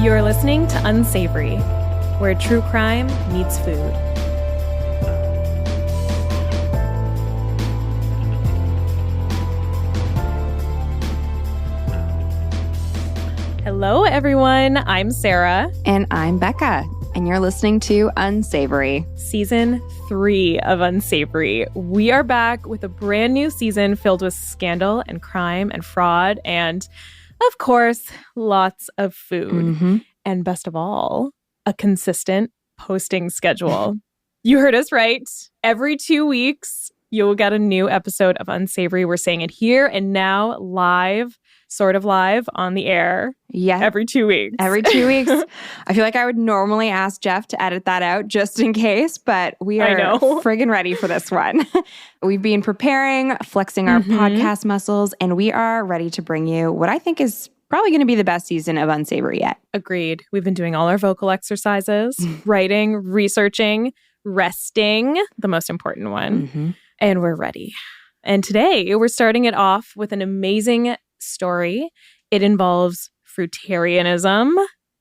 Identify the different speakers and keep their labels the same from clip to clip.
Speaker 1: You're listening to Unsavory, where true crime meets food. Hello, everyone. I'm Sarah.
Speaker 2: And I'm Becca. And you're listening to Unsavory.
Speaker 1: Season 3 of Unsavory. We are back with a brand new season filled with scandal and crime and fraud and, of course, lots of food.
Speaker 2: Mm-hmm.
Speaker 1: And best of all, a consistent posting schedule. You heard us right. Every 2 weeks, you'll get a new episode of Unsavory. We're saying it here and now, live, sort of live on the air.
Speaker 2: Yeah.
Speaker 1: Every 2 weeks.
Speaker 2: Every 2 weeks. I feel like I would normally ask Jeff to edit that out just in case, but we are friggin' ready for this one. We've been preparing, flexing our podcast muscles, and we are ready to bring you what I think is probably going to be the best season of Unsavory yet.
Speaker 1: Agreed. We've been doing all our vocal exercises, writing, researching, resting, the most important one, and we're ready. And today, we're starting it off with an amazing story. It involves Fruitarianism,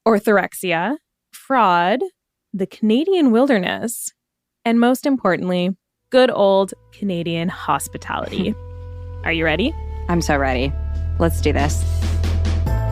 Speaker 1: Orthorexia, fraud, the Canadian wilderness, and most importantly, good old Canadian hospitality. Are you ready?
Speaker 2: I'm so ready. Let's do this.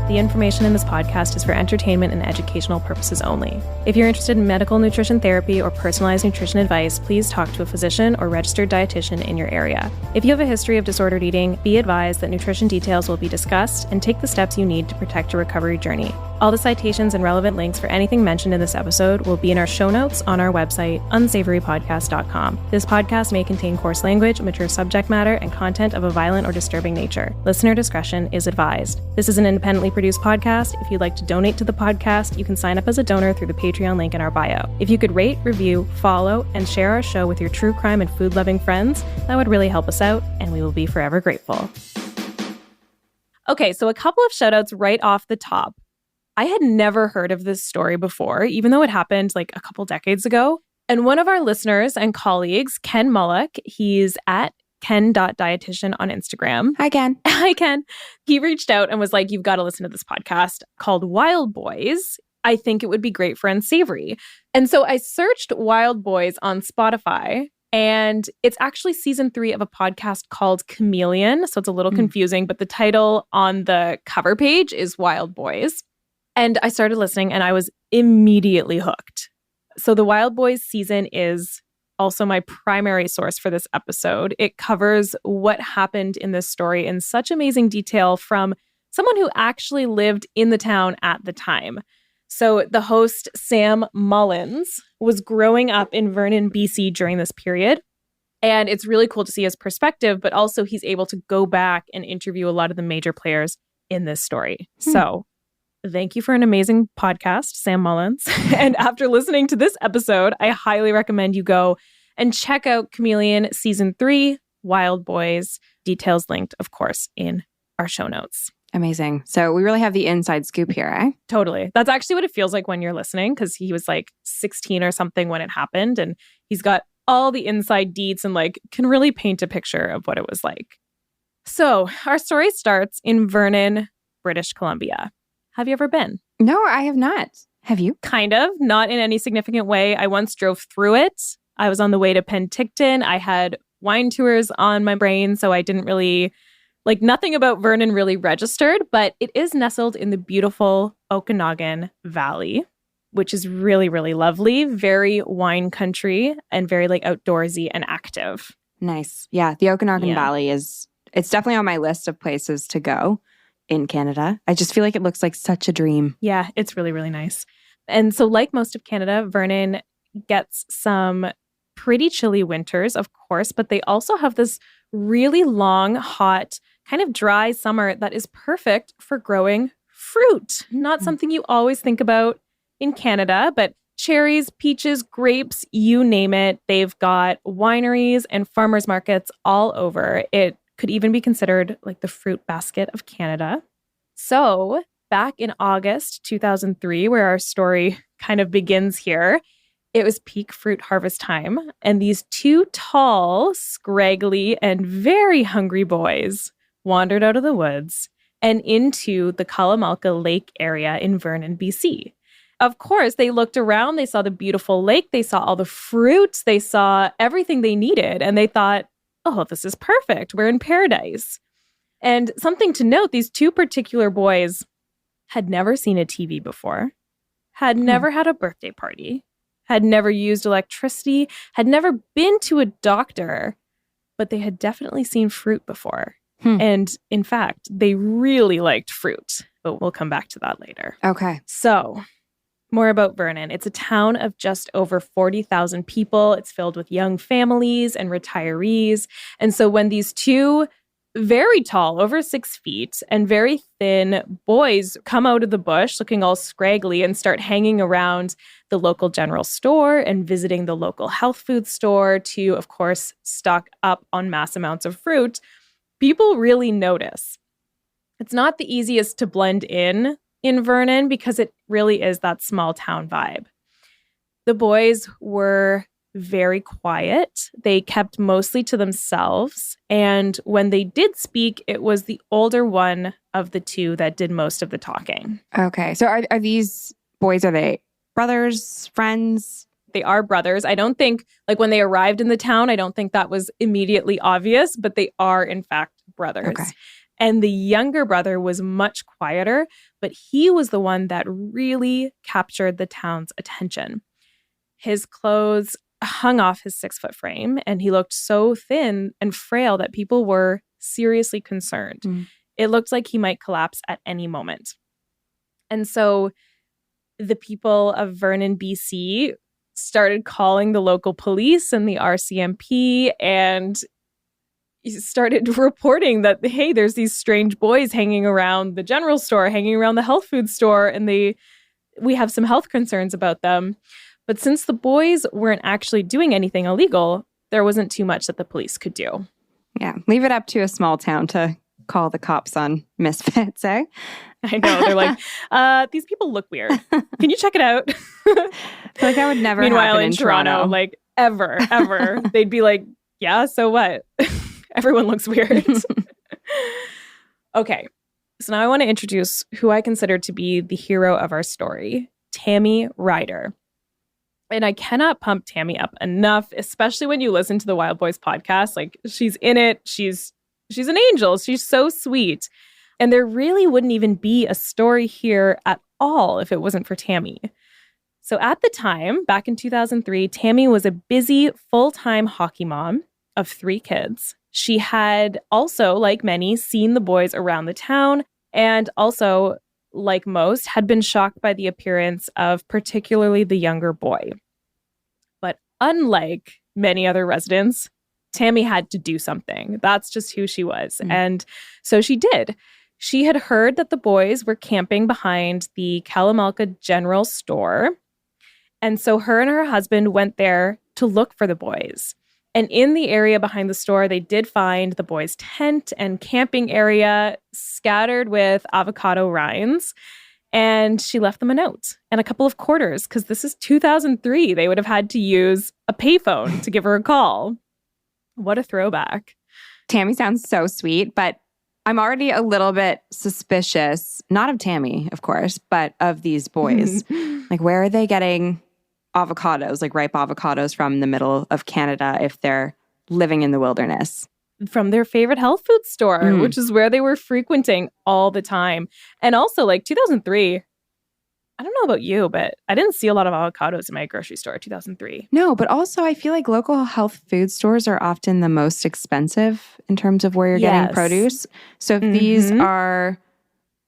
Speaker 1: The information in this podcast is for entertainment and educational purposes only. If you're interested in medical nutrition therapy or personalized nutrition advice, please talk to a physician or registered dietitian in your area. If you have a history of disordered eating, be advised that nutrition details will be discussed and take the steps you need to protect your recovery journey. All the citations and relevant links for anything mentioned in this episode will be in our show notes on our website, unsavorypodcast.com. This podcast may contain coarse language, mature subject matter, and content of a violent or disturbing nature. Listener discretion is advised. This is an independently produced podcast. If you'd like to donate to the podcast, you can sign up as a donor through the Patreon link in our bio. If you could rate, review, follow, and share our show with your true crime and food-loving friends, that would really help us out, and we will be forever grateful. Okay, so a couple of shout-outs right off the top. I had never heard of this story before, even though it happened like a couple decades ago. And one of our listeners and colleagues, Ken Mullock, he's at ken.dietitian on Instagram.
Speaker 2: Hi, Ken.
Speaker 1: Hi, Ken. He reached out and was like, you've got to listen to this podcast called Wild Boys. I think it would be great for Unsavory. And so I searched Wild Boys on Spotify, and it's actually season 3 of a podcast called Chameleon. So it's a little confusing, but the title on the cover page is Wild Boys. And I started listening and I was immediately hooked. So the Wild Boys season is also my primary source for this episode. It covers what happened in this story in such amazing detail from someone who actually lived in the town at the time. So the host, Sam Mullins, was growing up in Vernon, BC during this period. And it's really cool to see his perspective, but also he's able to go back and interview a lot of the major players in this story. So thank you for an amazing podcast, Sam Mullins. And after listening to this episode, I highly recommend you go and check out Chameleon Season 3, Wild Boys. Details linked, of course, in our show notes.
Speaker 2: Amazing. So we really have the inside scoop here, eh?
Speaker 1: Totally. That's actually what it feels like when you're listening, because he was like 16 or something when it happened. And he's got all the inside deets and like can really paint a picture of what it was like. So our story starts in Vernon, British Columbia. Have you ever been?
Speaker 2: No, I have not. Have you?
Speaker 1: Kind of. Not in any significant way. I once drove through it. I was on the way to Penticton. I had wine tours on my brain, so I didn't really, nothing about Vernon really registered, but it is nestled in the beautiful Okanagan Valley, which is really, really lovely. Very wine country and very outdoorsy and active.
Speaker 2: Nice. Yeah, the Okanagan Valley it's definitely on my list of places to go in Canada. I just feel like it looks like such a dream.
Speaker 1: Yeah, it's really, really nice. And so like most of Canada, Vernon gets some pretty chilly winters, of course, but they also have this really long, hot, kind of dry summer that is perfect for growing fruit. Not something you always think about in Canada, but cherries, peaches, grapes, you name it. They've got wineries and farmers markets all over. It could even be considered like the fruit basket of Canada. So back in August 2003, where our story kind of begins here, it was peak fruit harvest time. And these 2 tall, scraggly, and very hungry boys wandered out of the woods and into the Kalamalka Lake area in Vernon, BC. Of course, they looked around, they saw the beautiful lake, they saw all the fruits, they saw everything they needed, and they thought, oh, this is perfect. We're in paradise. And something to note, these two particular boys had never seen a TV before, had never had a birthday party, had never used electricity, had never been to a doctor, but they had definitely seen fruit before. And in fact, they really liked fruit, but we'll come back to that later.
Speaker 2: Okay.
Speaker 1: So, more about Vernon. It's a town of just over 40,000 people. It's filled with young families and retirees. And so when these two very tall, over 6 feet, and very thin boys come out of the bush looking all scraggly and start hanging around the local general store and visiting the local health food store to, of course, stock up on mass amounts of fruit, people really notice. It's not the easiest to blend in Vernon because it really is that small town vibe. The boys were very quiet. They kept mostly to themselves. And when they did speak, it was the older one of the two that did most of the talking.
Speaker 2: Okay. So are these boys, are they brothers, friends?
Speaker 1: They are brothers. I don't think, like when they arrived in the town, I don't think that was immediately obvious, but they are in fact brothers.
Speaker 2: Okay.
Speaker 1: And the younger brother was much quieter, but he was the one that really captured the town's attention. His clothes hung off his 6-foot frame, and he looked so thin and frail that people were seriously concerned. It looked like he might collapse at any moment. And so the people of Vernon, BC started calling the local police and the RCMP and started reporting that, hey, there's these strange boys hanging around the general store, hanging around the health food store, and we have some health concerns about them. But since the boys weren't actually doing anything illegal, there wasn't too much that the police could do.
Speaker 2: Yeah, leave it up to a small town to call the cops on misfits, eh?
Speaker 1: I know. They're like, these people look weird. Can you check it out?
Speaker 2: I feel like that would never
Speaker 1: Meanwhile,
Speaker 2: happen
Speaker 1: in Toronto, like ever, they'd be like, yeah, so what? Everyone looks weird. Okay, so now I want to introduce who I consider to be the hero of our story, Tammy Ryder. And I cannot pump Tammy up enough, especially when you listen to the Wild Boys podcast. Like, she's in it. She's an angel. She's so sweet. And there really wouldn't even be a story here at all if it wasn't for Tammy. So at the time, back in 2003, Tammy was a busy full-time hockey mom of 3 kids. She had also, like many, seen the boys around the town and also, like most, had been shocked by the appearance of particularly the younger boy. But unlike many other residents, Tammy had to do something. That's just who she was. And so she did. She had heard that the boys were camping behind the Kalamalka General Store. And so her and her husband went there to look for the boys. And in the area behind the store, they did find the boys' tent and camping area scattered with avocado rinds. And she left them a note and a couple of quarters because this is 2003. They would have had to use a payphone to give her a call. What a throwback.
Speaker 2: Tammy sounds so sweet, but I'm already a little bit suspicious, not of Tammy, of course, but of these boys. Like, where are they getting avocados, like ripe avocados from the middle of Canada if they're living in the wilderness?
Speaker 1: From their favorite health food store, which is where they were frequenting all the time. And also, like 2003, I don't know about you, but I didn't see a lot of avocados in my grocery store in 2003.
Speaker 2: No, but also I feel like local health food stores are often the most expensive in terms of where you're getting produce. So if these are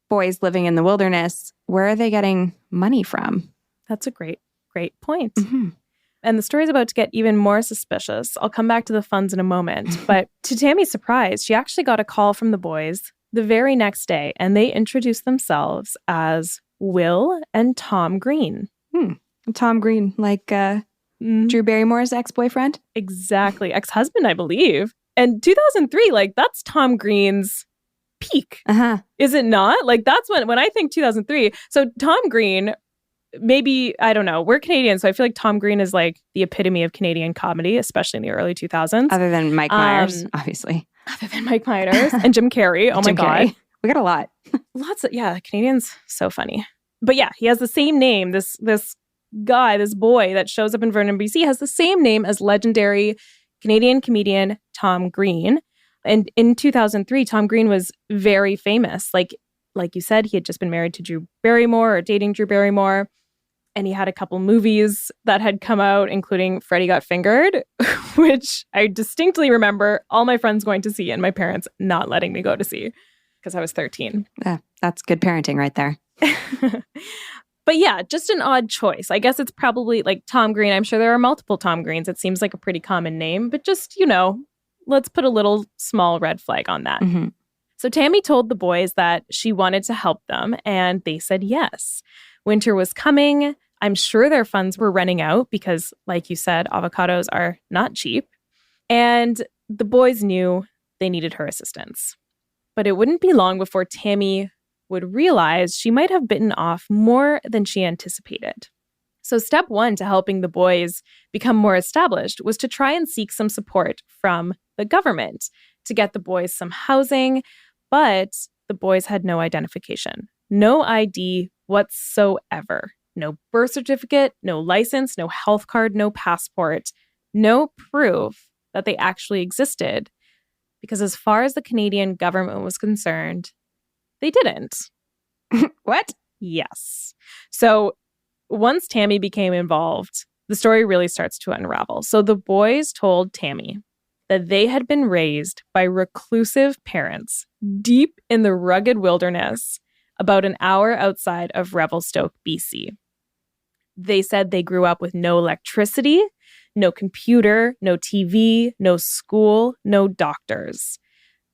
Speaker 2: boys living in the wilderness, where are they getting money from?
Speaker 1: That's a great point. And the story's about to get even more suspicious. I'll come back to the funds in a moment. But to Tammy's surprise, she actually got a call from the boys the very next day, and they introduced themselves as Will and Tom Green.
Speaker 2: Tom Green, like Drew Barrymore's ex-boyfriend?
Speaker 1: Exactly. Ex-husband, I believe. And 2003, like, that's Tom Green's peak. Is it not? Like, that's when I think 2003. So Tom Green, maybe, I don't know, we're Canadian, so I feel like Tom Green is like the epitome of Canadian comedy, especially in the early 2000s.
Speaker 2: Other than Mike Myers, obviously.
Speaker 1: Other than Mike Myers and Jim Carrey. Oh my God.
Speaker 2: We got a lot.
Speaker 1: Lots of, Canadians, so funny. But yeah, he has the same name. This guy, this boy that shows up in Vernon, BC has the same name as legendary Canadian comedian Tom Green. And in 2003, Tom Green was very famous. Like you said, he had just been married to Drew Barrymore or dating Drew Barrymore. And he had a couple movies that had come out, including Freddie Got Fingered, which I distinctly remember all my friends going to see and my parents not letting me go to see because I was 13.
Speaker 2: Yeah, that's good parenting right there.
Speaker 1: But yeah, just an odd choice. I guess it's probably like Tom Green. I'm sure there are multiple Tom Greens. It seems like a pretty common name, but just, let's put a little small red flag on that.
Speaker 2: Mm-hmm.
Speaker 1: So Tammy told the boys that she wanted to help them, and they said yes. Winter was coming. I'm sure their funds were running out because, like you said, avocados are not cheap. And the boys knew they needed her assistance. But it wouldn't be long before Tammy would realize she might have bitten off more than she anticipated. So step one to helping the boys become more established was to try and seek some support from the government to get the boys some housing. But the boys had no identification, no ID whatsoever. No birth certificate, no license, no health card, no passport, no proof that they actually existed. Because as far as the Canadian government was concerned, they didn't.
Speaker 2: What?
Speaker 1: Yes. So once Tammy became involved, the story really starts to unravel. So the boys told Tammy that they had been raised by reclusive parents deep in the rugged wilderness about an hour outside of Revelstoke, BC. They said they grew up with no electricity, no computer, no TV, no school, no doctors.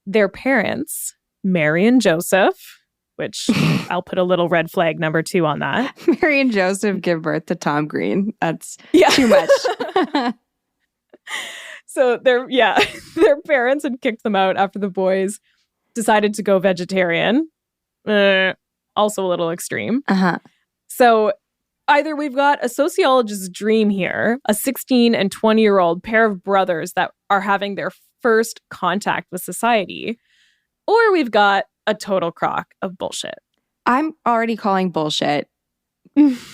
Speaker 1: Their parents, Mary and Joseph, which I'll put a little red flag number 2 on that.
Speaker 2: Mary and Joseph give birth to Tom Green. That's too much.
Speaker 1: So their parents had kicked them out after the boys decided to go vegetarian. Also a little extreme.
Speaker 2: Uh-huh.
Speaker 1: So either we've got a sociologist's dream here, a 16 and 20-year-old pair of brothers that are having their first contact with society, or we've got a total crock of bullshit.
Speaker 2: I'm already calling bullshit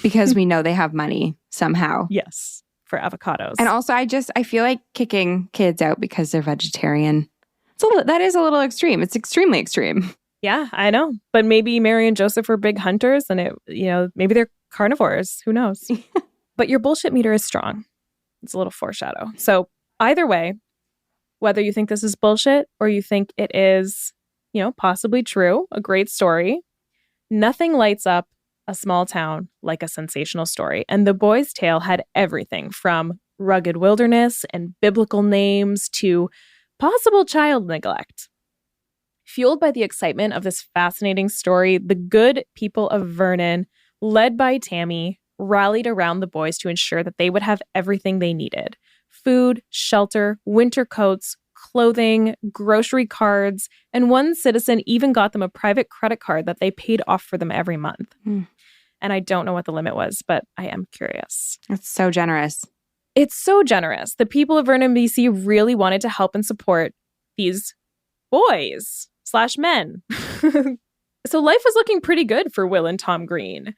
Speaker 2: because we know they have money somehow.
Speaker 1: Yes, for avocados.
Speaker 2: And also, I feel like kicking kids out because they're vegetarian. That is a little extreme. It's extremely extreme.
Speaker 1: Yeah, I know. But maybe Mary and Joseph were big hunters and maybe they're carnivores. Who knows? But your bullshit meter is strong. It's a little foreshadow. So either way, whether you think this is bullshit or you think it is, possibly true, a great story, nothing lights up a small town like a sensational story. And the boys' tale had everything from rugged wilderness and biblical names to possible child neglect. Fueled by the excitement of this fascinating story, the good people of Vernon, led by Tammy, rallied around the boys to ensure that they would have everything they needed: food, shelter, winter coats, clothing, grocery cards, and one citizen even got them a private credit card that they paid off for them every month. And I don't know what the limit was, but I am curious.
Speaker 2: That's so generous.
Speaker 1: It's so generous. The people of Vernon, BC really wanted to help and support these boys/men. So life was looking pretty good for Will and Tom Green,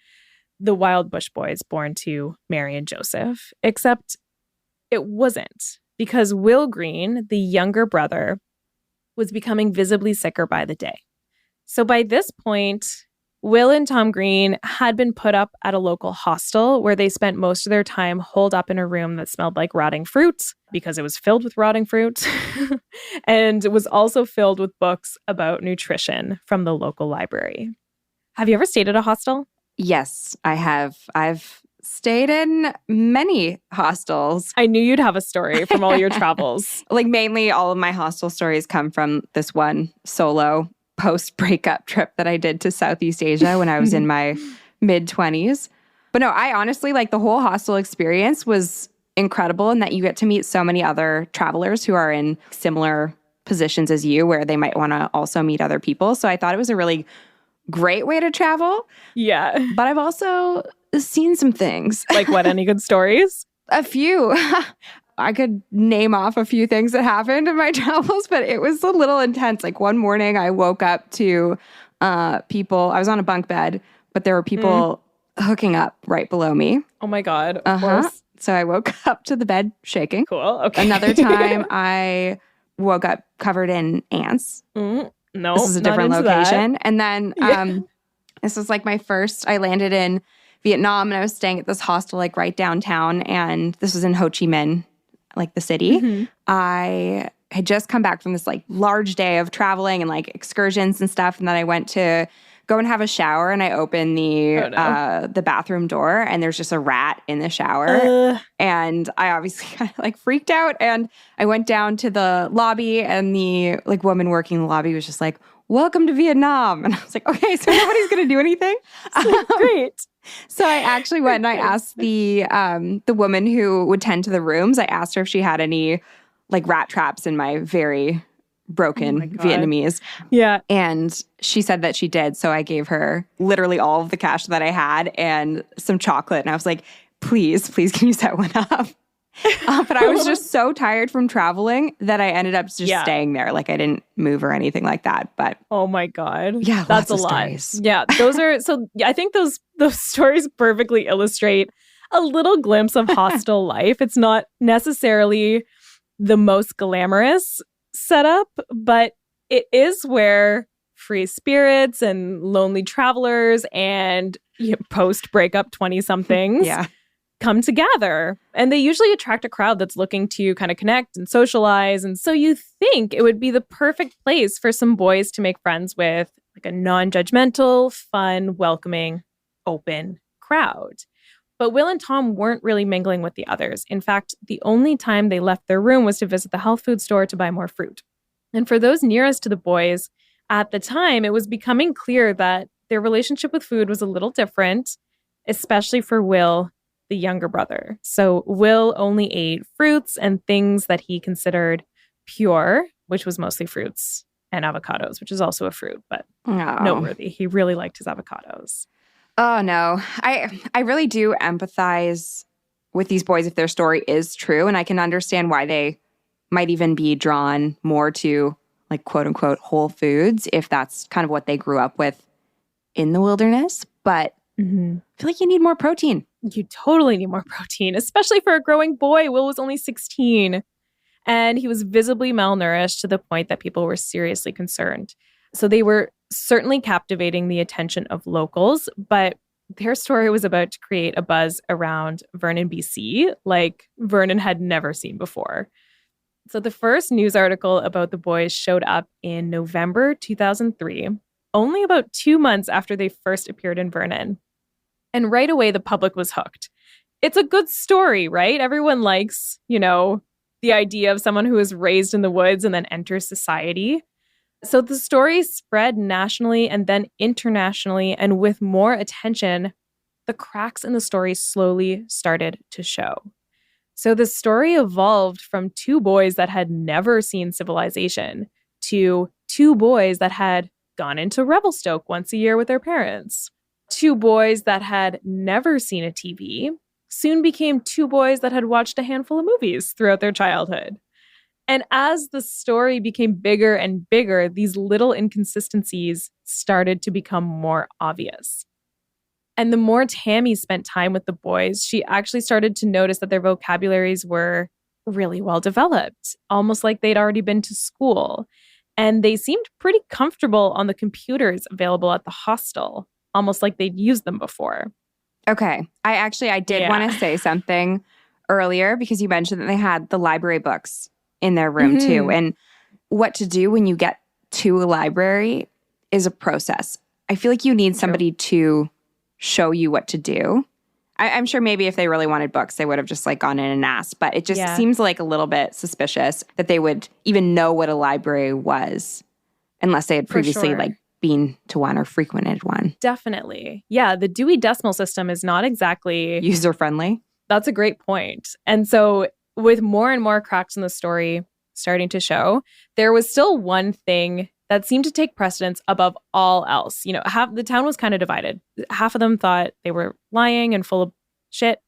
Speaker 1: the wild bush boys born to Mary and Joseph, except it wasn't, because Will Green, the younger brother, was becoming visibly sicker by the day. So by this point, Will and Tom Green had been put up at a local hostel where they spent most of their time holed up in a room that smelled like rotting fruit because it was filled with rotting fruit and it was also filled with books about nutrition from the local library. Have you ever stayed at a hostel?
Speaker 2: Yes, I have. I've stayed in many hostels.
Speaker 1: I knew you'd have a story from all your travels.
Speaker 2: Like mainly all of my hostel stories come from this one solo post-breakup trip that I did to Southeast Asia when I was in my mid-20s. But no, I honestly, like, the whole hostel experience was incredible in that you get to meet so many other travelers who are in similar positions as you, where they might want to also meet other people. So I thought it was a really great way to travel.
Speaker 1: Yeah.
Speaker 2: But I've also seen some things.
Speaker 1: Like what? Any good stories?
Speaker 2: A few. I could name off a few things that happened in my travels, but it was a little intense. Like one morning I woke up to people. I was on a bunk bed, but there were people hooking up right below me.
Speaker 1: Oh my God, of course.
Speaker 2: So I woke up to the bed shaking.
Speaker 1: Cool, okay.
Speaker 2: Another time I woke up covered in ants.
Speaker 1: No,
Speaker 2: this is a different location. That. And then this was like my first, I landed in Vietnam and I was staying at this hostel like right downtown. And this was in Ho Chi Minh, like the city. I had just come back from this like large day of traveling and like excursions and stuff. And then I went to go and have a shower and I opened the bathroom door and there's just a rat in the shower. And I obviously kind of like freaked out and I went down to the lobby and the like woman working in the lobby was just like, welcome to Vietnam. And I was like, okay, so nobody's going to do anything?
Speaker 1: Great.
Speaker 2: So I actually went and I asked the woman who would tend to the rooms, I asked her if she had any like rat traps in my very broken Vietnamese.
Speaker 1: Yeah.
Speaker 2: And she said that she did. So I gave her literally all of the cash that I had and some chocolate. And I was like, please can you set one up? But I was just so tired from traveling that I ended up just staying there. Like I didn't move or anything like that. But
Speaker 1: oh my God.
Speaker 2: Yeah,
Speaker 1: that's a lot.
Speaker 2: Stories.
Speaker 1: Yeah. Those are I think those stories perfectly illustrate a little glimpse of hostel life. It's not necessarily the most glamorous setup, but it is where free spirits and lonely travelers and post-breakup 20-somethings come together. And they usually attract a crowd that's looking to kind of connect and socialize. And so you think it would be the perfect place for some boys to make friends with, like a non-judgmental, fun, welcoming, open crowd. But Will and Tom weren't really mingling with the others. In fact, the only time they left their room was to visit the health food store to buy more fruit. And for those nearest to the boys, at the time, it was becoming clear that their relationship with food was a little different, especially for Will, the younger brother. So Will only ate fruits and things that he considered pure, which was mostly fruits and avocados, which is also a fruit, but noteworthy. He really liked his avocados.
Speaker 2: Oh, no. I really do empathize with these boys if their story is true. And I can understand why they might even be drawn more to like quote unquote whole foods if that's kind of what they grew up with in the wilderness. But I feel like you need more protein.
Speaker 1: You totally need more protein, especially for a growing boy. Will was only 16 and he was visibly malnourished to the point that people were seriously concerned. So they were certainly captivating the attention of locals, but their story was about to create a buzz around Vernon, BC, like Vernon had never seen before. So the first news article about the boys showed up in November 2003, only about 2 months after they first appeared in Vernon. And right away, the public was hooked. It's a good story, right? Everyone likes, the idea of someone who is raised in the woods and then enters society. So the story spread nationally and then internationally, and with more attention, the cracks in the story slowly started to show. So the story evolved from 2 boys that had never seen civilization to 2 boys that had gone into Revelstoke once a year with their parents. 2 boys that had never seen a TV soon became 2 boys that had watched a handful of movies throughout their childhood. And as the story became bigger and bigger, these little inconsistencies started to become more obvious. And the more Tammy spent time with the boys, she actually started to notice that their vocabularies were really well developed, almost like they'd already been to school. And they seemed pretty comfortable on the computers available at the hostel, almost like they'd used them before.
Speaker 2: Okay. I did want to say something earlier because you mentioned that they had the library books in their room too. And what to do when you get to a library is a process. I feel like you need somebody to show you what to do. I'm sure maybe if they really wanted books, they would have just like gone in and asked. But it just seems like a little bit suspicious that they would even know what a library was unless they had previously like been to one or frequented one.
Speaker 1: Definitely. Yeah, the Dewey Decimal System is not exactly
Speaker 2: user-friendly.
Speaker 1: That's a great point. And so with more and more cracks in the story starting to show, there was still one thing that seemed to take precedence above all else. Half the town was kind of divided. Half of them thought they were lying and full of shit.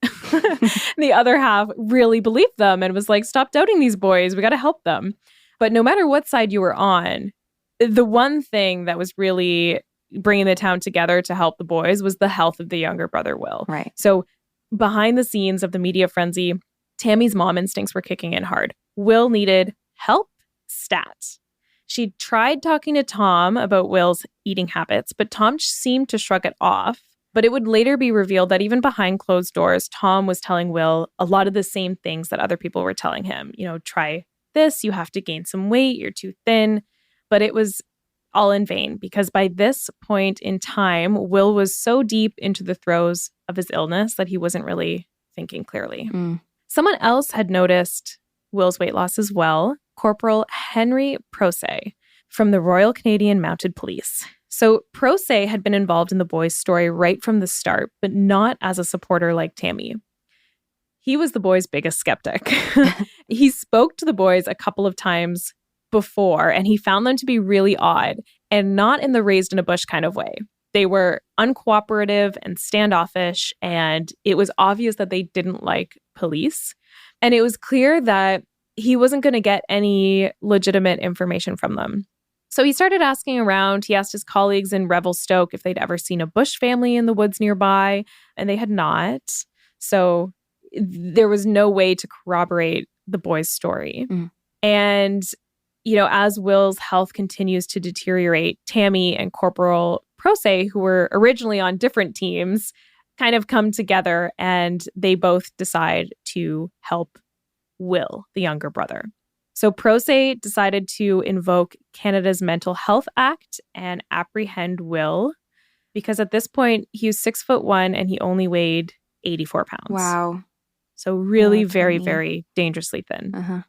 Speaker 1: The other half really believed them and was like, stop doubting these boys. We got to help them. But no matter what side you were on, the one thing that was really, bringing the town together to help the boys was the health of the younger brother, Will.
Speaker 2: Right.
Speaker 1: So behind the scenes of the media frenzy, Tammy's mom instincts were kicking in hard. Will needed help stat. She tried talking to Tom about Will's eating habits, but Tom seemed to shrug it off. But it would later be revealed that even behind closed doors, Tom was telling Will a lot of the same things that other people were telling him. Try this, you have to gain some weight, you're too thin. But it was all in vain, because by this point in time, Will was so deep into the throes of his illness that he wasn't really thinking clearly. Someone else had noticed Will's weight loss as well, Corporal Henry Procey from the Royal Canadian Mounted Police. So Procey had been involved in the boys' story right from the start, but not as a supporter like Tammy. He was the boys' biggest skeptic. He spoke to the boys a couple of times before, and he found them to be really odd, and not in the raised in a bush kind of way. They were uncooperative and standoffish, and it was obvious that they didn't like police. And it was clear that he wasn't going to get any legitimate information from them. So he started asking around. He asked his colleagues in Revelstoke if they'd ever seen a bush family in the woods nearby, and they had not. So there was no way to corroborate the boys' story. And as Will's health continues to deteriorate, Tammy and Corporal Procey, who were originally on different teams, kind of come together, and they both decide to help Will, the younger brother. So Procey decided to invoke Canada's Mental Health Act and apprehend Will, because at this point he was 6'1" and he only weighed 84 pounds.
Speaker 2: Wow.
Speaker 1: So really very, very dangerously thin.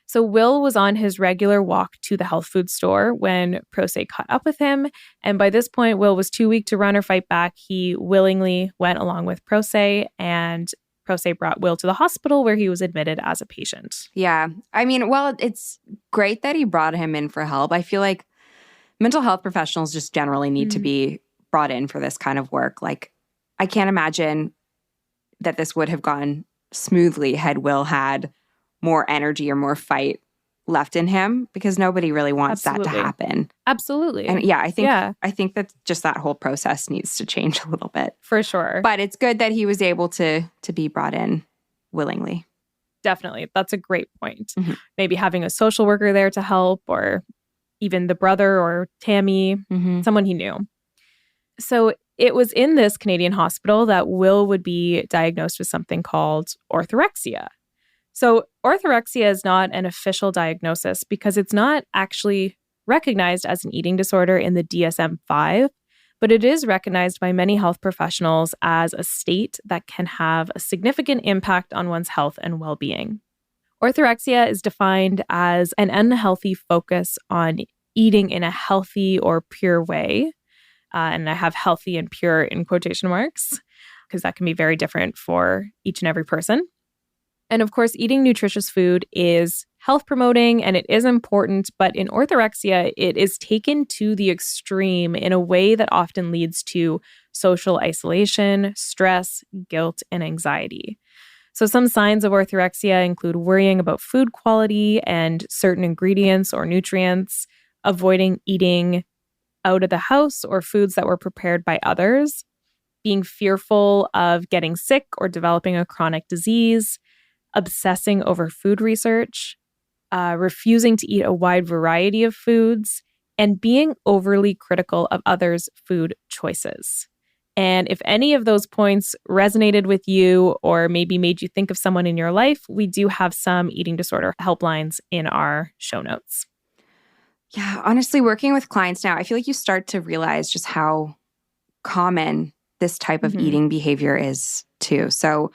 Speaker 1: So Will was on his regular walk to the health food store when Procey caught up with him. And by this point, Will was too weak to run or fight back. He willingly went along with Procey, and Procey brought Will to the hospital where he was admitted as a patient.
Speaker 2: Yeah. I mean, well, it's great that he brought him in for help. I feel like mental health professionals just generally need to be brought in for this kind of work. Like, I can't imagine that this would have gone smoothly had Will had more energy or more fight left in him, because nobody really wants that to happen.
Speaker 1: Absolutely.
Speaker 2: And I think that just that whole process needs to change a little bit.
Speaker 1: For sure.
Speaker 2: But it's good that he was able to be brought in willingly.
Speaker 1: Definitely. That's a great point. Maybe having a social worker there to help, or even the brother or Tammy, someone he knew. So it was in this Canadian hospital that Will would be diagnosed with something called orthorexia. So orthorexia is not an official diagnosis because it's not actually recognized as an eating disorder in the DSM-5, but it is recognized by many health professionals as a state that can have a significant impact on one's health and well-being. Orthorexia is defined as an unhealthy focus on eating in a healthy or pure way. And I have healthy and pure in quotation marks, because that can be very different for each and every person. And of course, eating nutritious food is health promoting and it is important, but in orthorexia, it is taken to the extreme in a way that often leads to social isolation, stress, guilt, and anxiety. So some signs of orthorexia include worrying about food quality and certain ingredients or nutrients, avoiding eating out of the house or foods that were prepared by others, being fearful of getting sick or developing a chronic disease, obsessing over food research, refusing to eat a wide variety of foods, and being overly critical of others' food choices. And if any of those points resonated with you or maybe made you think of someone in your life, we do have some eating disorder helplines in our show notes.
Speaker 2: Yeah, honestly, working with clients now, I feel like you start to realize just how common this type of eating behavior is too. So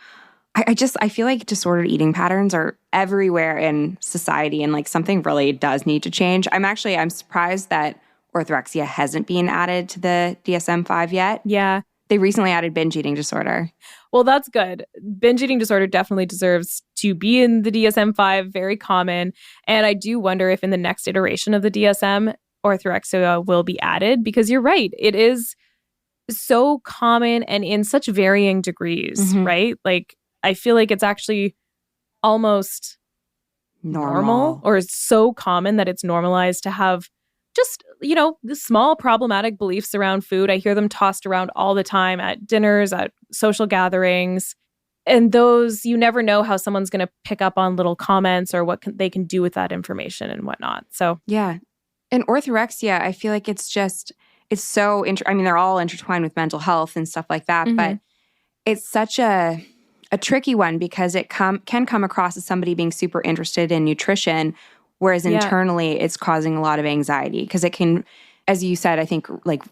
Speaker 2: I feel like disordered eating patterns are everywhere in society, and like something really does need to change. I'm surprised that orthorexia hasn't been added to the DSM-5 yet.
Speaker 1: Yeah.
Speaker 2: They recently added binge eating disorder.
Speaker 1: Well, that's good. Binge eating disorder definitely deserves to be in the DSM-5, very common. And I do wonder if in the next iteration of the DSM, orthorexia will be added, because you're right. It is so common and in such varying degrees, right? Like, I feel like it's actually almost normal, or so common that it's normalized to have just, the small problematic beliefs around food. I hear them tossed around all the time at dinners, at social gatherings. And those, you never know how someone's going to pick up on little comments or what they can do with that information and whatnot. So,
Speaker 2: yeah. And orthorexia, I feel like it's so, they're all intertwined with mental health and stuff like that, but it's such a tricky one because it can come across as somebody being super interested in nutrition, whereas internally it's causing a lot of anxiety because it can, as you said, I think like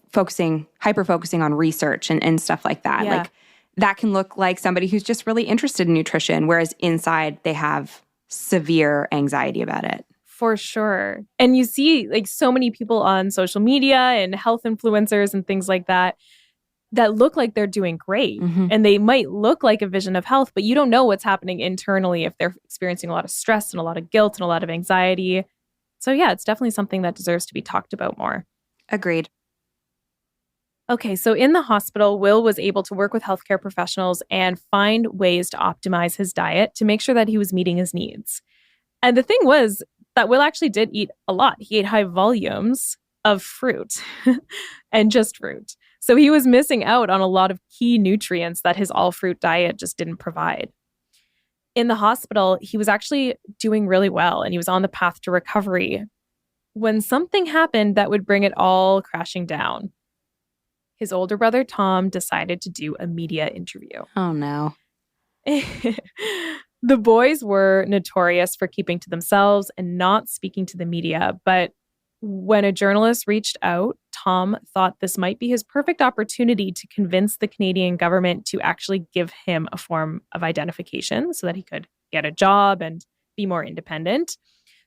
Speaker 2: hyper focusing on research and stuff like that.
Speaker 1: Yeah.
Speaker 2: Like that can look like somebody who's just really interested in nutrition, whereas inside they have severe anxiety about it.
Speaker 1: For sure. And you see like so many people on social media and health influencers and things like that look like they're doing great. And they might look like a vision of health, but you don't know what's happening internally if they're experiencing a lot of stress and a lot of guilt and a lot of anxiety. So yeah, it's definitely something that deserves to be talked about more.
Speaker 2: Agreed.
Speaker 1: Okay, so in the hospital, Will was able to work with healthcare professionals and find ways to optimize his diet to make sure that he was meeting his needs. And the thing was that Will actually did eat a lot. He ate high volumes of fruit and just fruit. So he was missing out on a lot of key nutrients that his all-fruit diet just didn't provide. In the hospital, he was actually doing really well and he was on the path to recovery when something happened that would bring it all crashing down. His older brother, Tom, decided to do a media interview.
Speaker 2: Oh, no.
Speaker 1: The boys were notorious for keeping to themselves and not speaking to the media, but when a journalist reached out, Tom thought this might be his perfect opportunity to convince the Canadian government to actually give him a form of identification so that he could get a job and be more independent.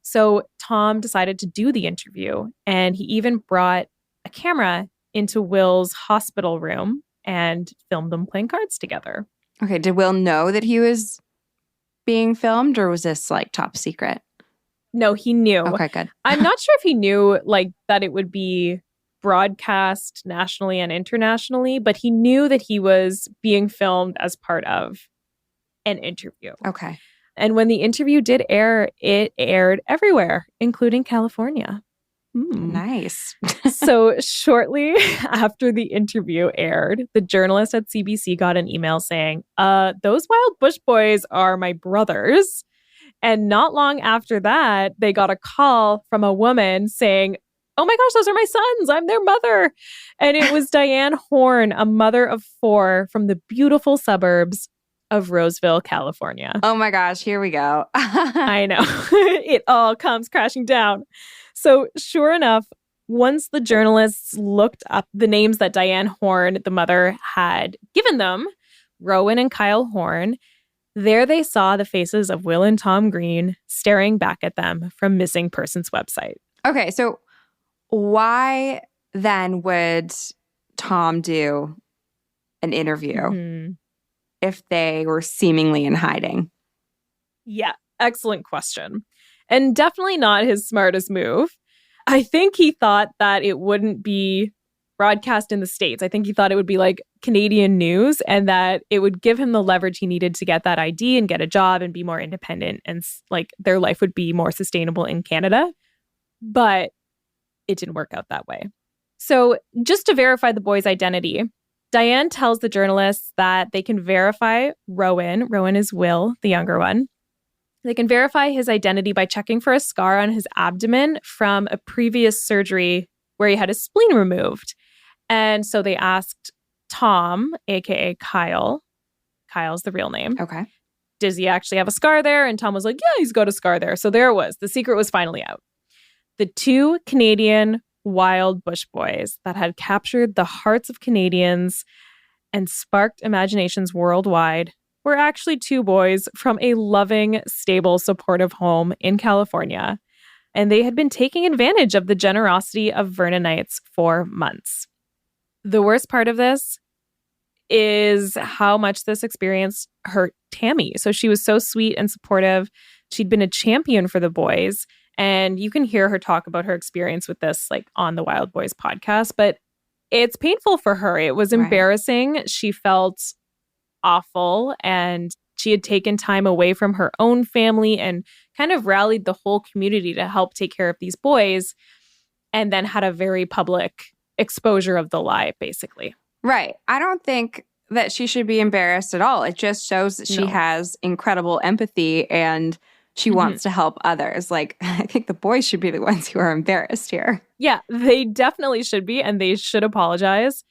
Speaker 1: So Tom decided to do the interview, and he even brought a camera into Will's hospital room and filmed them playing cards together.
Speaker 2: Okay, did Will know that he was being filmed, or was this like top secret?
Speaker 1: No, he knew.
Speaker 2: Okay, good.
Speaker 1: I'm not sure if he knew like that it would be broadcast nationally and internationally, but he knew that he was being filmed as part of an interview.
Speaker 2: Okay.
Speaker 1: And when the interview did air, it aired everywhere, including California.
Speaker 2: Nice.
Speaker 1: So shortly after the interview aired, the journalist at CBC got an email saying, those wild bush boys are my brothers. And not long after that, they got a call from a woman saying, oh my gosh, those are my sons. I'm their mother. And it was Diane Horn, a mother of 4 from the beautiful suburbs of Roseville, California.
Speaker 2: Oh my gosh, here we go.
Speaker 1: I know. It all comes crashing down. So sure enough, once the journalists looked up the names that Diane Horn, the mother, had given them, Rowan and Kyle Horn, there they saw the faces of Will and Tom Green staring back at them from Missing Persons website.
Speaker 2: Okay, so why then would Tom do an interview if they were seemingly in hiding?
Speaker 1: Yeah, excellent question. And definitely not his smartest move. I think he thought that it wouldn't be broadcast in the States. I think he thought it would be like Canadian news and that it would give him the leverage he needed to get that ID and get a job and be more independent and like their life would be more sustainable in Canada. But it didn't work out that way. So just to verify the boy's identity, Diane tells the journalists that they can verify Rowan. Rowan is Will, the younger one. They can verify his identity by checking for a scar on his abdomen from a previous surgery where he had his spleen removed. And so they asked Tom, aka Kyle. Kyle's the real name.
Speaker 2: Okay.
Speaker 1: Does he actually have a scar there? And Tom was like, yeah, he's got a scar there. So there it was. The secret was finally out. The 2 Canadian wild bush boys that had captured the hearts of Canadians and sparked imaginations worldwide were actually 2 boys from a loving, stable, supportive home in California. And they had been taking advantage of the generosity of Vernonites for months. The worst part of this is how much this experience hurt Tammy. So she was so sweet and supportive. She'd been a champion for the boys. And you can hear her talk about her experience with this like on the Wild Boys podcast. But it's painful for her. It was embarrassing. Right. She felt awful. And she had taken time away from her own family and kind of rallied the whole community to help take care of these boys. and then had a very public exposure of the lie, basically.
Speaker 2: Right. I don't think that she should be embarrassed at all. It just shows that she has incredible empathy and she wants to help others. Like, I think the boys should be the ones who are embarrassed here.
Speaker 1: Yeah, they definitely should be, and they should apologize.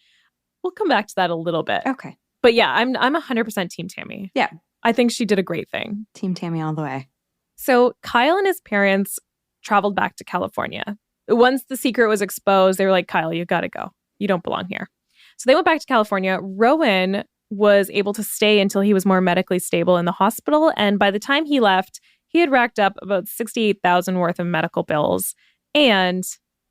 Speaker 1: We'll come back to that a little bit.
Speaker 2: Okay.
Speaker 1: But yeah, I'm 100% Team Tammy.
Speaker 2: Yeah.
Speaker 1: I think she did a great thing.
Speaker 2: Team Tammy all the way.
Speaker 1: So Kyle and his parents traveled back to California. Once the secret was exposed, they were like, Kyle, you got to go. You don't belong here. So they went back to California. Rowan was able to stay until he was more medically stable in the hospital. And by the time he left, he had racked up about $68,000 worth of medical bills and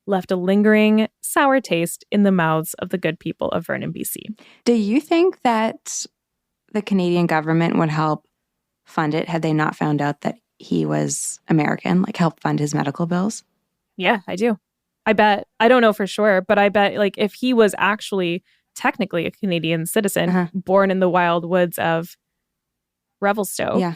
Speaker 1: left a lingering sour taste in the mouths of the good people of Vernon, BC.
Speaker 2: Do you think that the Canadian government would help fund it had they not found out that he was American, like help fund his medical bills?
Speaker 1: Yeah, I do. I bet. I don't know for sure, but I bet like if he was actually technically a Canadian citizen born in the wild woods of Revelstoke,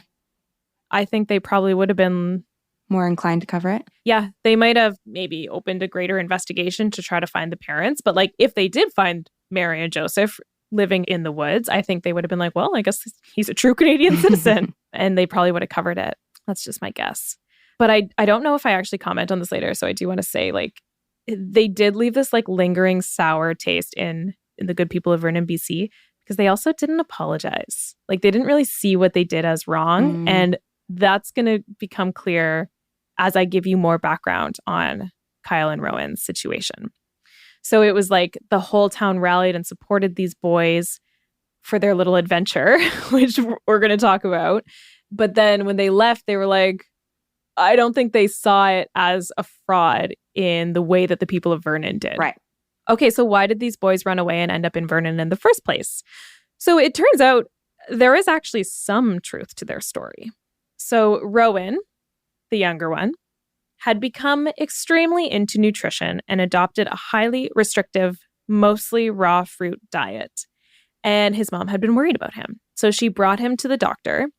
Speaker 1: I think they probably would have been
Speaker 2: more inclined to cover it.
Speaker 1: Yeah, they might have maybe opened a greater investigation to try to find the parents. But like if they did find Mary and Joseph living in the woods, I think they would have been like, well, I guess he's a true Canadian citizen. And they probably would have covered it. That's just my guess. But I don't know if I actually comment on this later. So I do want to say like they did leave this like lingering sour taste in the good people of Vernon, BC, because they also didn't apologize. Like they didn't really see what they did as wrong. And that's going to become clear as I give you more background on Kyle and Rowan's situation. So it was like the whole town rallied and supported these boys for their little adventure, which we're going to talk about. But then when they left, they were like, I don't think they saw it as a fraud in the way that the people of Vernon did.
Speaker 2: Right.
Speaker 1: Okay, so why did these boys run away and end up in Vernon in the first place? So it turns out there is actually some truth to their story. So Rowan, the younger one, had become extremely into nutrition and adopted a highly restrictive, mostly raw fruit diet. And his mom had been worried about him. So she brought him to the doctor.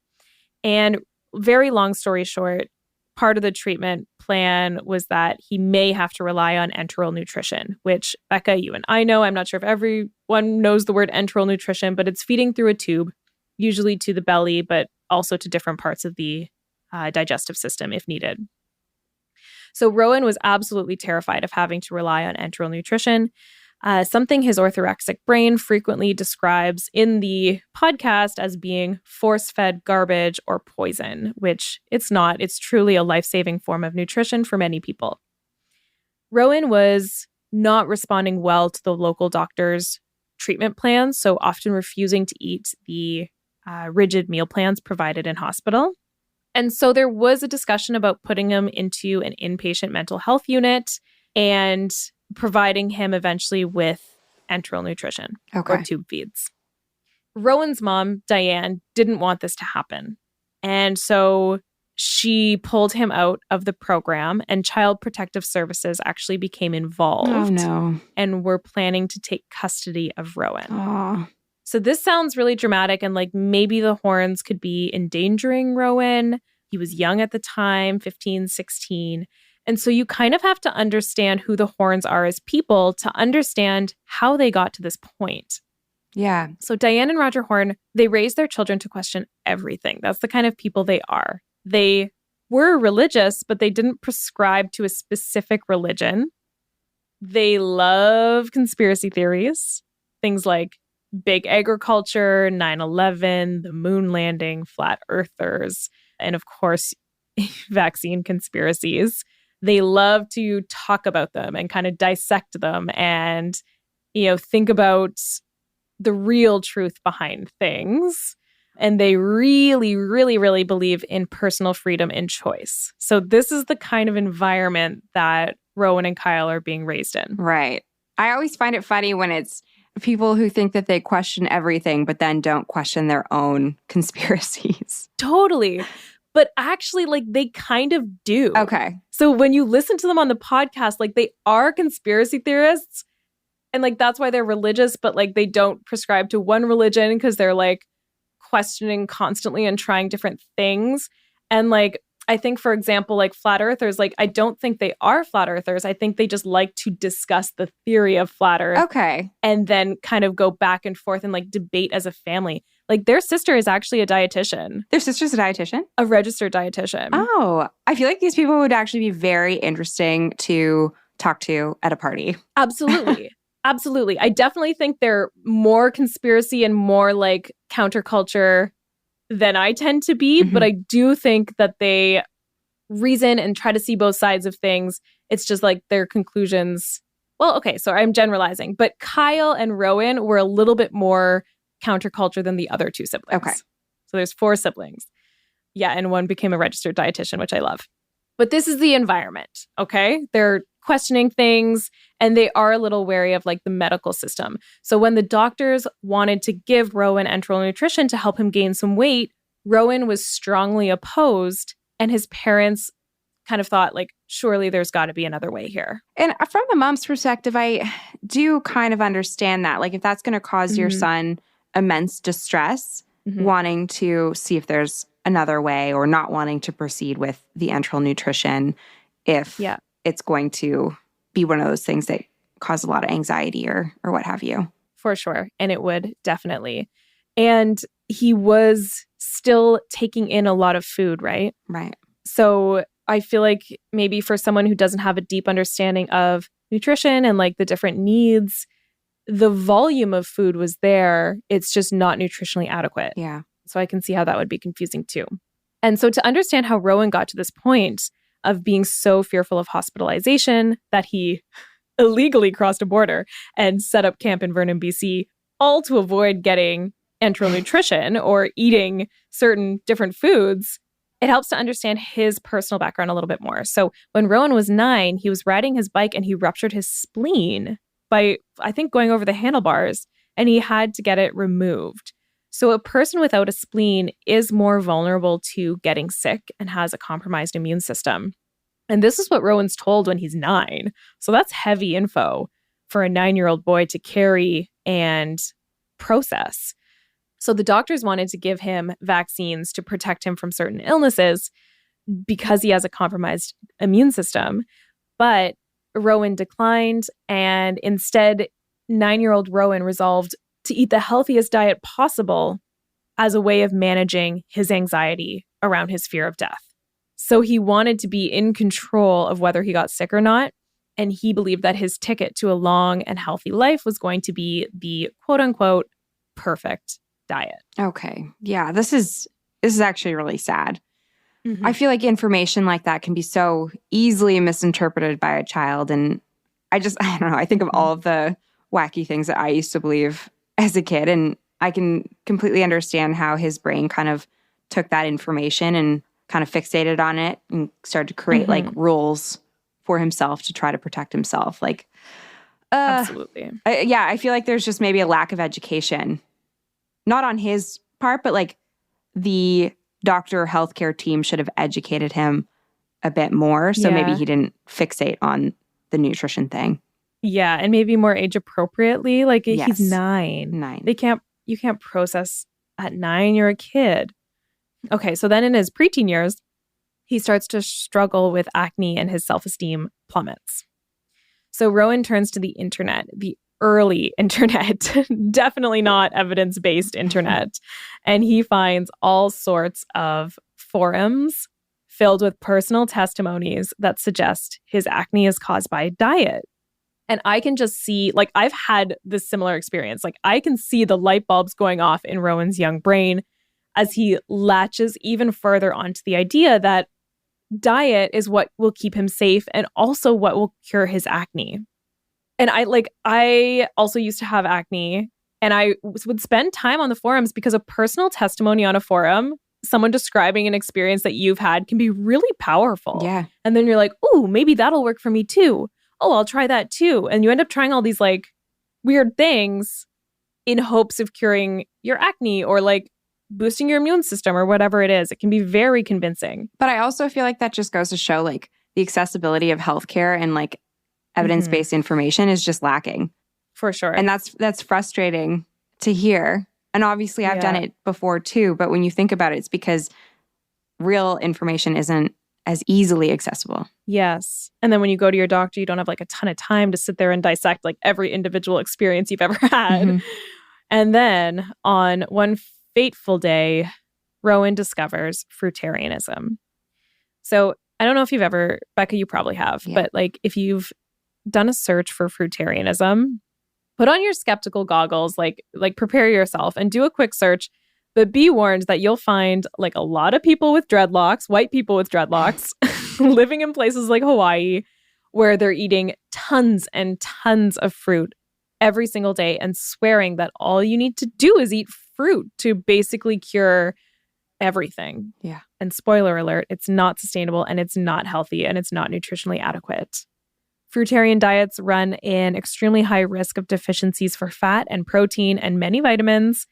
Speaker 1: And very long story short, part of the treatment plan was that he may have to rely on enteral nutrition, which, Becca, you and I know. I'm not sure if everyone knows the word enteral nutrition, but it's feeding through a tube, usually to the belly, but also to different parts of the digestive system if needed. So Rowan was absolutely terrified of having to rely on enteral nutrition, something his orthorexic brain frequently describes in the podcast as being force-fed garbage or poison, which it's not. It's truly a life-saving form of nutrition for many people. Rowan was not responding well to the local doctor's treatment plans, so often refusing to eat the rigid meal plans provided in hospital. And so there was a discussion about putting him into an inpatient mental health unit and providing him eventually with enteral nutrition or tube feeds. Rowan's mom, Diane, didn't want this to happen. And so she pulled him out of the program, and Child Protective Services actually became involved.
Speaker 2: Oh, no.
Speaker 1: And were planning to take custody of Rowan.
Speaker 2: Oh.
Speaker 1: So this sounds really dramatic, and like maybe the Horns could be endangering Rowan. He was young at the time, 15, 16. And so you kind of have to understand who the Horns are as people to understand how they got to this point.
Speaker 2: Yeah.
Speaker 1: So Diane and Roger Horn, they raised their children to question everything. That's the kind of people they are. They were religious, but they didn't prescribe to a specific religion. They love conspiracy theories, things like big agriculture, 9/11, the moon landing, flat earthers, and of course, vaccine conspiracies. They love to talk about them and kind of dissect them and, think about the real truth behind things. And they really, really, really believe in personal freedom and choice. So this is the kind of environment that Rowan and Kyle are being raised in.
Speaker 2: Right. I always find it funny when it's people who think that they question everything, but then don't question their own conspiracies.
Speaker 1: Totally. But actually, they kind of do.
Speaker 2: Okay.
Speaker 1: So when you listen to them on the podcast, they are conspiracy theorists. And, that's why they're religious, but, they don't prescribe to one religion because they're, questioning constantly and trying different things. And, I I think, for example, like flat earthers, like I don't think they are flat earthers. I think they just like to discuss the theory of flat earth.
Speaker 2: Okay.
Speaker 1: And then kind of go back and forth and like debate as a family. Like their sister is actually a dietitian.
Speaker 2: Their sister's a dietitian?
Speaker 1: A registered dietitian.
Speaker 2: Oh, I feel like these people would actually be very interesting to talk to at a party.
Speaker 1: Absolutely. Absolutely. I definitely think they're more conspiracy and more like counterculture than I tend to be. But I do think that they reason and try to see both sides of things. It's just like their conclusions. Well, okay, so I'm generalizing, but Kyle and Rowan were a little bit more counterculture than the other two siblings.
Speaker 2: Okay.
Speaker 1: So there's 4 siblings. Yeah, and one became a registered dietitian, which I love. But this is the environment, okay? They're questioning things, and they are a little wary of like the medical system. So when the doctors wanted to give Rowan enteral nutrition to help him gain some weight, Rowan was strongly opposed, and his parents kind of thought like, surely there's got to be another way here.
Speaker 2: And from the mom's perspective, I do kind of understand that. Like if that's going to cause your son immense distress, wanting to see if there's another way or not wanting to proceed with the enteral nutrition if it's going to be one of those things that cause a lot of anxiety or what have you.
Speaker 1: For sure. And it would, definitely. And he was still taking in a lot of food, right?
Speaker 2: Right.
Speaker 1: So I feel like maybe for someone who doesn't have a deep understanding of nutrition and like the different needs, the volume of food was there. It's just not nutritionally adequate.
Speaker 2: Yeah.
Speaker 1: So I can see how that would be confusing too. And so to understand how Rowan got to this point of being so fearful of hospitalization that he illegally crossed a border and set up camp in Vernon, BC, all to avoid getting enteral nutrition or eating certain different foods, it helps to understand his personal background a little bit more. So when Rowan was 9, he was riding his bike and he ruptured his spleen by, I think, going over the handlebars, and he had to get it removed. So a person without a spleen is more vulnerable to getting sick and has a compromised immune system. And this is what Rowan's told when he's 9. So that's heavy info for a 9-year-old boy to carry and process. So the doctors wanted to give him vaccines to protect him from certain illnesses because he has a compromised immune system. But Rowan declined, and instead, 9-year-old Rowan resolved to eat the healthiest diet possible as a way of managing his anxiety around his fear of death. So he wanted to be in control of whether he got sick or not, and he believed that his ticket to a long and healthy life was going to be the quote-unquote perfect diet.
Speaker 2: Okay. Yeah, this is actually really sad. I feel like information like that can be so easily misinterpreted by a child, and I don't know, I think of all of the wacky things that I used to believe as a kid, and I can completely understand how his brain kind of took that information and kind of fixated on it and started to create like rules for himself to try to protect himself. Like,
Speaker 1: absolutely.
Speaker 2: I feel like there's just maybe a lack of education, not on his part, but like the doctor or healthcare team should have educated him a bit more. So maybe he didn't fixate on the nutrition thing.
Speaker 1: Yeah, and maybe more age appropriately. Like he's 9.
Speaker 2: 9.
Speaker 1: You can't process at 9. You're a kid. Okay, so then in his preteen years, he starts to struggle with acne and his self-esteem plummets. So Rowan turns to the internet, the early internet, definitely not evidence-based internet. And he finds all sorts of forums filled with personal testimonies that suggest his acne is caused by diet. And I can just see, like, I've had this similar experience. Like, I can see the light bulbs going off in Rowan's young brain as he latches even further onto the idea that diet is what will keep him safe and also what will cure his acne. And I also used to have acne, and I would spend time on the forums because a personal testimony on a forum, someone describing an experience that you've had, can be really powerful.
Speaker 2: Yeah.
Speaker 1: And then you're like, ooh, maybe that'll work for me too. Oh, I'll try that too. And you end up trying all these like weird things in hopes of curing your acne or like boosting your immune system or whatever it is. It can be very convincing.
Speaker 2: But I also feel like that just goes to show like the accessibility of healthcare and like evidence-based information is just lacking.
Speaker 1: For sure.
Speaker 2: And that's frustrating to hear. And obviously I've done it before too, but when you think about it, it's because real information isn't as easily accessible.
Speaker 1: Yes. And then when you go to your doctor, you don't have like a ton of time to sit there and dissect like every individual experience you've ever had.
Speaker 2: Mm-hmm.
Speaker 1: And then on one fateful day, Rowan discovers Fruitarianism. So I don't know if you've ever, Becca, you probably have, but like if you've done a search for Fruitarianism, put on your skeptical goggles, like prepare yourself and do a quick search. But be warned that you'll find like a lot of people with dreadlocks, white people with dreadlocks, living in places like Hawaii, where they're eating tons and tons of fruit every single day and swearing that all you need to do is eat fruit to basically cure everything.
Speaker 2: Yeah.
Speaker 1: And spoiler alert, it's not sustainable and it's not healthy and it's not nutritionally adequate. Fruitarian diets run in extremely high risk of deficiencies for fat and protein and many vitamins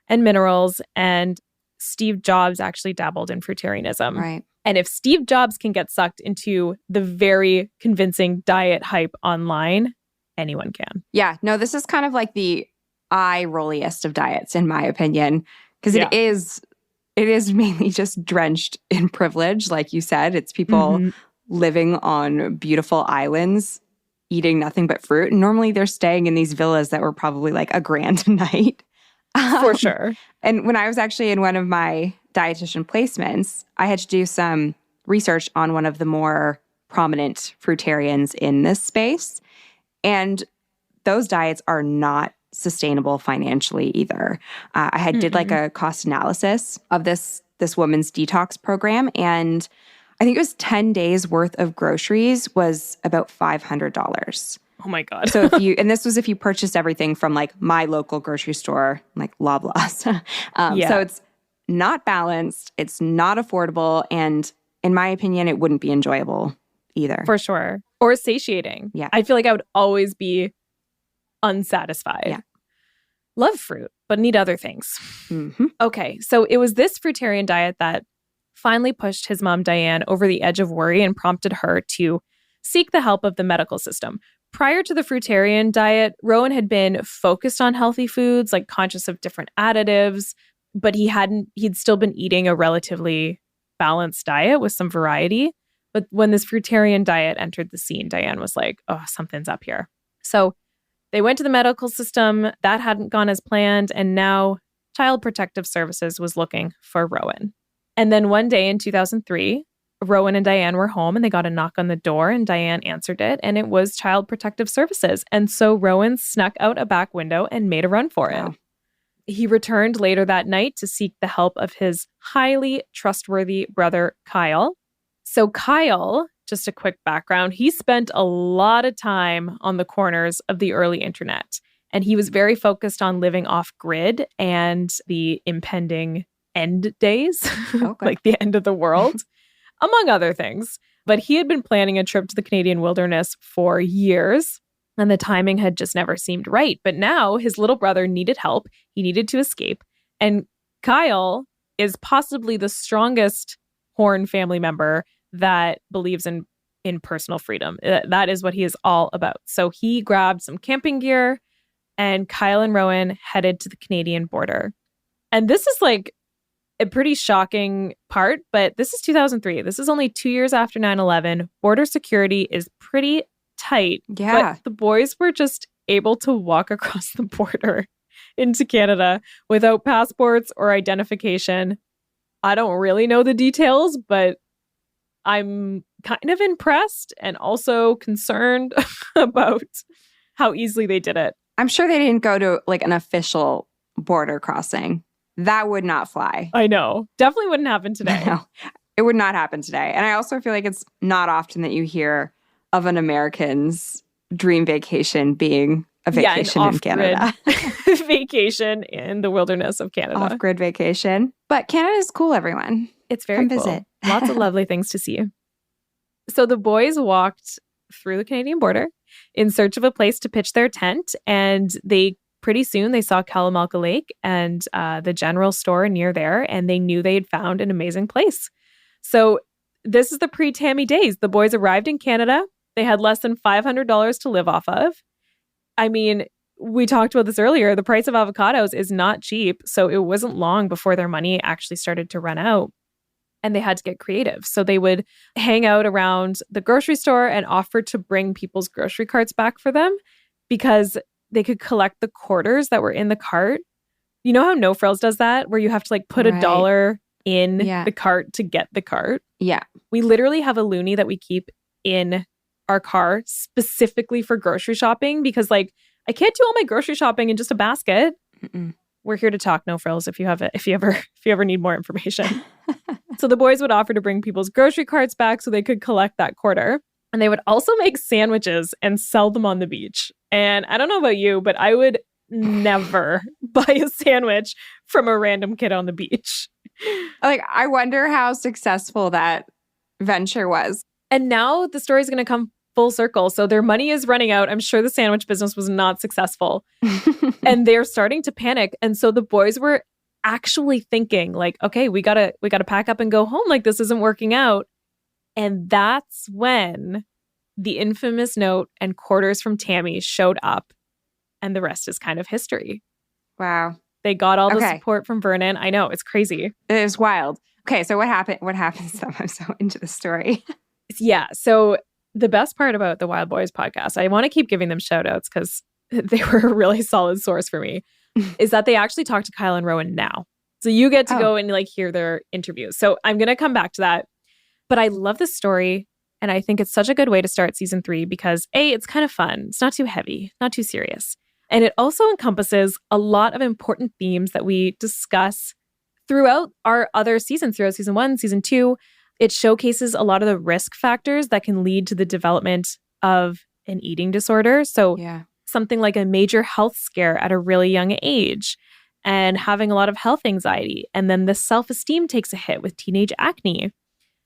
Speaker 1: and minerals. And Steve Jobs actually dabbled in Fruitarianism.
Speaker 2: Right.
Speaker 1: And if Steve Jobs can get sucked into the very convincing diet hype online, anyone can.
Speaker 2: Yeah. No, this is kind of like the eye-rolliest of diets, in my opinion, because it is mainly just drenched in privilege. Like you said, it's people living on beautiful islands, eating nothing but fruit. And normally they're staying in these villas that were probably like $1,000 a night.
Speaker 1: For sure.
Speaker 2: And when I was actually in one of my dietitian placements, I had to do some research on one of the more prominent fruitarians in this space. And those diets are not sustainable financially either. I did like a cost analysis of this woman's detox program, and I think it was 10 days worth of groceries was about $500.
Speaker 1: Oh my God.
Speaker 2: So and this was if you purchased everything from like my local grocery store, like Loblaws. So it's not balanced, it's not affordable, and in my opinion, it wouldn't be enjoyable either.
Speaker 1: For sure. Or satiating.
Speaker 2: Yeah.
Speaker 1: I feel like I would always be unsatisfied.
Speaker 2: Yeah.
Speaker 1: Love fruit, but need other things.
Speaker 2: Mm-hmm.
Speaker 1: Okay, so it was this fruitarian diet that finally pushed his mom, Diane, over the edge of worry and prompted her to seek the help of the medical system. Prior to the fruitarian diet, Rowan had been focused on healthy foods, like conscious of different additives, but he'd still been eating a relatively balanced diet with some variety. But when this fruitarian diet entered the scene, Diane was like, oh, something's up here. So they went to the medical system. That hadn't gone as planned. And now Child Protective Services was looking for Rowan. And then one day in 2003, Rowan and Diane were home and they got a knock on the door and Diane answered it. And it was Child Protective Services. And so Rowan snuck out a back window and made a run for it.
Speaker 2: Wow.
Speaker 1: He returned later that night to seek the help of his highly trustworthy brother, Kyle. So Kyle, just a quick background, he spent a lot of time on the corners of the early internet. And he was very focused on living off grid and the impending end days, like the end of the world, among other things. But he had been planning a trip to the Canadian wilderness for years, and the timing had just never seemed right. But now his little brother needed help. He needed to escape. And Kyle is possibly the strongest Horn family member that believes in personal freedom. That is what he is all about. So he grabbed some camping gear and Kyle and Rowan headed to the Canadian border. And this is like a pretty shocking part, but this is 2003. This is only 2 years after 9/11. Border security is pretty tight.
Speaker 2: Yeah.
Speaker 1: But the boys were just able to walk across the border into Canada without passports or identification. I don't really know the details, but I'm kind of impressed and also concerned about how easily they did it.
Speaker 2: I'm sure they didn't go to like an official border crossing. That would not fly.
Speaker 1: I know. Definitely wouldn't happen today.
Speaker 2: No, it would not happen today. And I also feel like it's not often that you hear of an American's dream vacation being a vacation in Canada.
Speaker 1: Vacation in the wilderness of Canada.
Speaker 2: Off-grid vacation. But Canada is cool, everyone.
Speaker 1: It's very cool.
Speaker 2: Visit.
Speaker 1: Lots of lovely things to see. So the boys walked through the Canadian border in search of a place to pitch their tent. And pretty soon they saw Kalamalka Lake and the general store near there. And they knew they had found an amazing place. So this is the pre-Tammy days. The boys arrived in Canada. They had less than $500 to live off of. I mean, we talked about this earlier. The price of avocados is not cheap. So it wasn't long before their money actually started to run out. and they had to get creative. So they would hang out around the grocery store and offer to bring people's grocery carts back for them because they could collect the quarters that were in the cart. You know how No Frills does that, where you have to like put $1 in the cart to get the cart?
Speaker 2: Yeah.
Speaker 1: We literally have a loonie that we keep in our car specifically for grocery shopping because like I can't do all my grocery shopping in just a basket.
Speaker 2: Mm-mm.
Speaker 1: We're here to talk, No Frills, if you ever need more information. So the boys would offer to bring people's grocery carts back so they could collect that quarter. And they would also make sandwiches and sell them on the beach. And I don't know about you, but I would never buy a sandwich from a random kid on the beach.
Speaker 2: Like, I wonder how successful that venture was.
Speaker 1: And now the story is going to come full circle. So their money is running out. I'm sure the sandwich business was not successful. And they're starting to panic. And so the boys were actually thinking like, okay, we gotta pack up and go home. Like, this isn't working out. And that's when the infamous note and quarters from Tammy showed up. And the rest is kind of history.
Speaker 2: Wow.
Speaker 1: They got all the support from Vernon. I know, it's crazy.
Speaker 2: It is wild. Okay, so what happened? What happens to them? I'm so into the story.
Speaker 1: Yeah, so the best part about the Wild Boys podcast, I want to keep giving them shout outs because they were a really solid source for me, is that they actually talk to Kyle and Rowan now. So you get to go and like hear their interviews. So I'm going to come back to that. But I love this story. And I think it's such a good way to start season 3 because A, it's kind of fun. It's not too heavy, not too serious. And it also encompasses a lot of important themes that we discuss throughout our other seasons, throughout season 1, season 2. It showcases a lot of the risk factors that can lead to the development of an eating disorder. So something like a major health scare at a really young age and having a lot of health anxiety. And then the self-esteem takes a hit with teenage acne,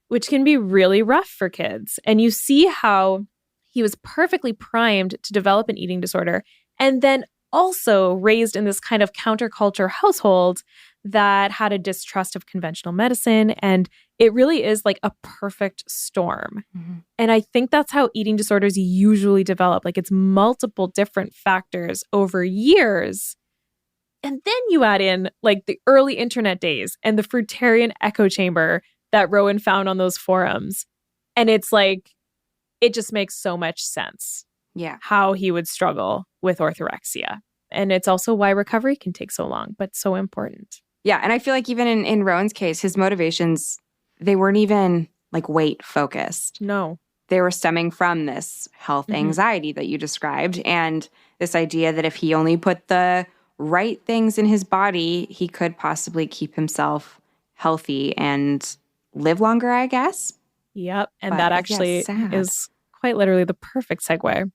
Speaker 1: which can be really rough for kids. And you see how he was perfectly primed to develop an eating disorder and then also raised in this kind of counterculture household that had a distrust of conventional medicine. And it really is like a perfect storm. Mm-hmm. And I think that's how eating disorders usually develop. Like, it's multiple different factors over years. And then you add in like the early internet days and the Fruitarian echo chamber that Rowan found on those forums. And it's like, it just makes so much sense.
Speaker 2: Yeah.
Speaker 1: How he would struggle with orthorexia. And it's also why recovery can take so long, but so important.
Speaker 2: Yeah. And I feel like even in Rowan's case, his motivations, they weren't even like weight focused.
Speaker 1: No.
Speaker 2: They were stemming from this health anxiety that you described and this idea that if he only put the right things in his body, he could possibly keep himself healthy and live longer, I guess.
Speaker 1: Yep. And but that actually is quite literally the perfect segue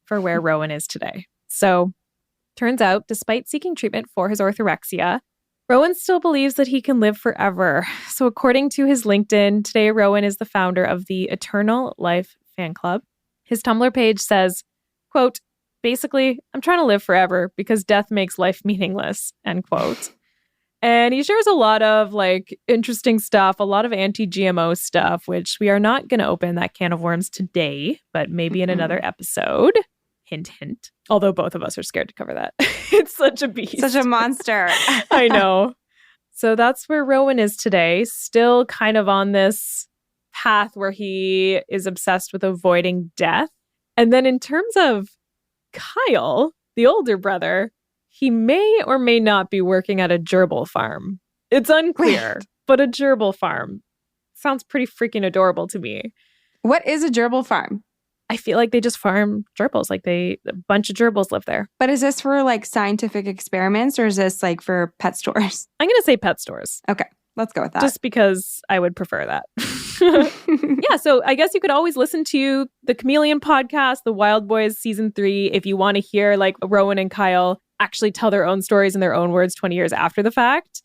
Speaker 1: for where Rowan is today. So, turns out, despite seeking treatment for his orthorexia, Rowan still believes that he can live forever. So, according to his LinkedIn, today Rowan is the founder of the Eternal Life Fan Club. His Tumblr page says, quote, basically, I'm trying to live forever because death makes life meaningless, end quote. And he shares a lot of like interesting stuff, a lot of anti-GMO stuff, which we are not going to open that can of worms today, but maybe in another episode. Hint, hint. Although both of us are scared to cover that. It's such a beast.
Speaker 2: Such a monster.
Speaker 1: I know. So that's where Rowan is today, still kind of on this path where he is obsessed with avoiding death. And then in terms of Kyle, the older brother, he may or may not be working at a gerbil farm. It's unclear, but a gerbil farm sounds pretty freaking adorable to me.
Speaker 2: What is a gerbil farm?
Speaker 1: I feel like they just farm gerbils. Like a bunch of gerbils live there.
Speaker 2: But is this for like scientific experiments or is this like for pet stores?
Speaker 1: I'm going to say pet stores.
Speaker 2: Okay, let's go with that.
Speaker 1: Just because I would prefer that. Yeah, so I guess you could always listen to the Chameleon podcast, The Wild Boys Season 3, if you want to hear like Rowan and Kyle actually tell their own stories in their own words 20 years after the fact.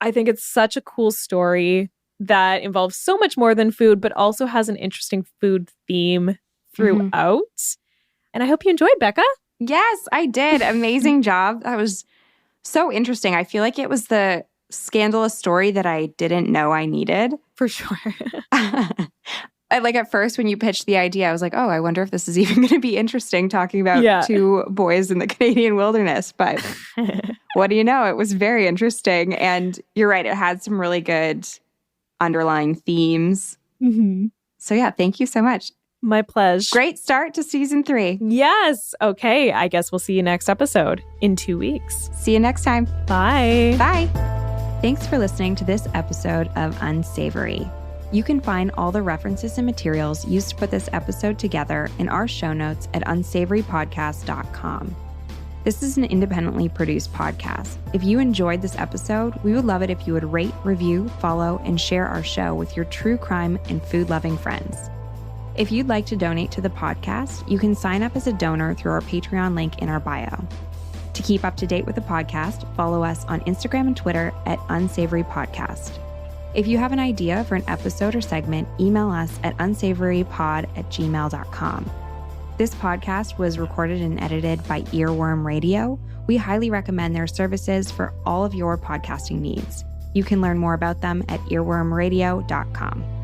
Speaker 1: I think it's such a cool story that involves so much more than food, but also has an interesting food theme throughout. And I hope you enjoyed, Becca.
Speaker 2: Yes, I did. Amazing job. That was so interesting. I feel like it was the scandalous story that I didn't know I needed.
Speaker 1: For sure.
Speaker 2: Like at first when you pitched the idea, I was like, oh, I wonder if this is even going to be interesting talking about two boys in the Canadian wilderness. But what do you know? It was very interesting. And you're right. It had some really good underlying themes.
Speaker 1: Mm-hmm.
Speaker 2: So yeah, thank you so much.
Speaker 1: My pleasure.
Speaker 2: Great start to season 3.
Speaker 1: Yes. Okay. I guess we'll see you next episode in 2 weeks.
Speaker 2: See you next time.
Speaker 1: Bye.
Speaker 2: Bye. Thanks for listening to this episode of Unsavory. You can find all the references and materials used to put this episode together in our show notes at unsavorypodcast.com. This is an independently produced podcast. If you enjoyed this episode, we would love it if you would rate, review, follow, and share our show with your true crime and food-loving friends. If you'd like to donate to the podcast, you can sign up as a donor through our Patreon link in our bio. To keep up to date with the podcast, follow us on Instagram and Twitter at Unsavory Podcast. If you have an idea for an episode or segment, email us at unsavorypod@gmail.com. This podcast was recorded and edited by Earworm Radio. We highly recommend their services for all of your podcasting needs. You can learn more about them at earwormradio.com.